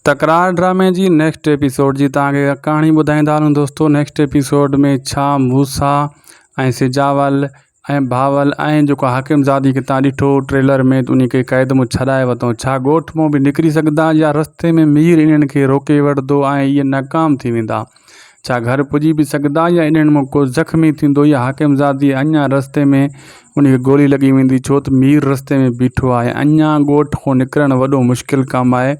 तकरार ड्रामे जी next episode जी तव्हांखे कहाणी ॿुधाईंदा हलूं दोस्तों। नेक्स्ट एपिसोड में छा मूसा ऐं सिजावल ऐं भावल ऐं जेको हाकिमज़ादी खे तव्हां ॾिठो ट्रेलर में उन खे क़ैद मां छॾाए वरितऊं, छा ॻोठ मां बि निकिरी सघंदा या रस्ते में मीर इन्हनि खे रोके वठंदो ऐं इहे नाकाम थी वेंदा? छा घर पुॼी बि सघंदा या इन्हनि मां को ज़ख़्मी थींदो या हाकिमज़ादी अञा रस्ते में उनखे गोली लॻी वेंदी, छो त मीर रस्ते में बीठो आहे। अञा ॻोठ खां निकिरणु वॾो मुश्किल कमु आहे।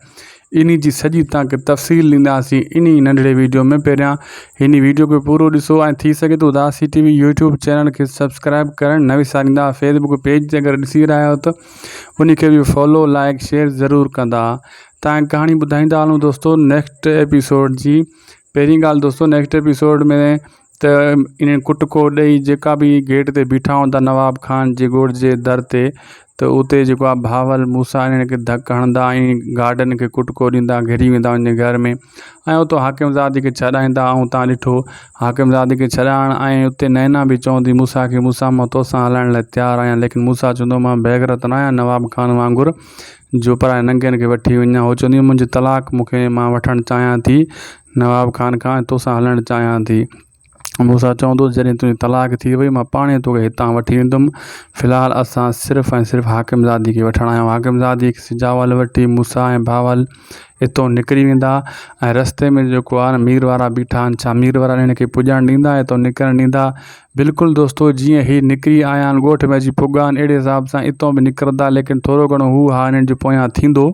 इन जी सॼी तव्हांखे तफ़सील ॾींदासीं इन नंढड़े वीडियो में। पहिरियां हिन वीडियो खे पूरो ॾिसो ऐं थी सघे तो उदासी TV यूट्यूब चैनल खे सब्सक्राइब करणु न विसारींदा। फेसबुक पेज ते अगरि ॾिसी रहिया आहियो त उनखे बि फॉलो लाइक शेयर ज़रूरु कंदा। तव्हांखे कहाणी ॿुधाईंदा हलूं दोस्तों नेक्स्ट एपिसोड जी। पहिरीं ॻाल्हि दोस्तों, नेक्स्ट एपिसोड में त इन कुटको ॾेई जेका बि गेट ते बीठा हूंदा नवाब खान जे ॻोठ जे दर ते, त उते जेको आहे भावल मूसा इन्हनि खे धकु हणंदा ऐं गार्डन खे कुटको ॾींदा, घिरी वेंदा उन घर में ऐं उतो हाकिमज़ादी खे छॾाईंदा। ऐं तव्हां ॾिठो हाकिमज़ादी खे छॾाइण ऐं उते नैना बि चवंदी मूसा खे, मूसा मां तोसां हलण लाइ तयारु आहियां, लेकिन मूसा चवंदो मां बेगरत न आहियां नवाब खान वांगुरु जो पराए नंगनि खे वठी वञा। उहो चवंदी मुंहिंजी तलाक मूंखे मां वठणु चाहियां थी नवाब खान खां, तोसां हलणु चाहियां थी। मूसा चवंदो जॾहिं तुंहिंजी तलाक थी वई मां पाणे तोखे हितां वठी वेंदुमि, फ़िलहालु असां सिर्फ़ु ऐं सिर्फ़ु हाकिमज़ादी खे वठणु आहियूं। हाकिमज़ादी सिजावल वठी मूसा ऐं भावल हितां निकिरी वेंदा ऐं रस्ते में जेको आहे न मीर वारा बीठा आहिनि, छा मीर वारा हिन खे पुॼणु ॾींदा हितां निकिरणु ॾींदा? बिल्कुलु दोस्तों, जीअं ही निकिरी आया आहिनि ॻोठ में अची पुॻा आहिनि अहिड़े हिसाब सां हितां बि निकिरंदा, लेकिन थोरो घणो हू हा हिननि जे पोयां थींदो,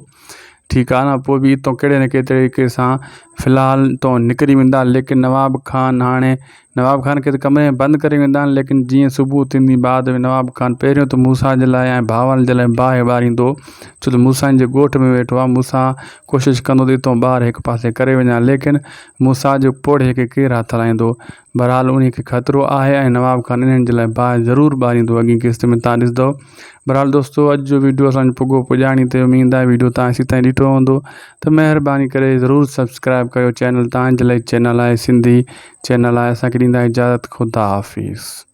ठीकु आहे न। पोइ बि हितां कहिड़े न कहिड़े तरीक़े सां फ़िलहालु हितां निकिरी वेंदा। लेकिन नवाब खान खे त कमरे में बंदि करे वेंदा आहिनि, लेकिन जीअं सुबुह थींदी बाद में नवाब खान पहिरियों त मूसा जे लाइ ऐं भावल जे लाइ बाहि ॿारींदो, छो त मूसा जे ॻोठ में वेठो आहे। मूसा कोशिशि कंदो त हितां ॿाहिरि हिकु पासे करे वञा, लेकिन मूसा जो पोड़े खे केरु हथु हलाईंदो? बहरहाल उन खे ख़तरो आहे ऐं नवाब खान इन्हनि जे लाइ बाहि ज़रूरु ॿारींदो अॻी क़िस्त में, तव्हां ॾिसंदव। बहरहाल दोस्तों, अॼु जो वीडियो असांजो पुॻो पुॼाणी ते उमेद आहे वीडियो तव्हां हेसि ताईं ॾिठो हूंदो, त महिरबानी करे ज़रूरु सब्सक्राइब कयो चैनल। तव्हांजे लाइ चैनल आहे, सिंधी चैनल आहे। असांखे ॾींदा इजाज़त, ख़ुदा हाफ़िज़।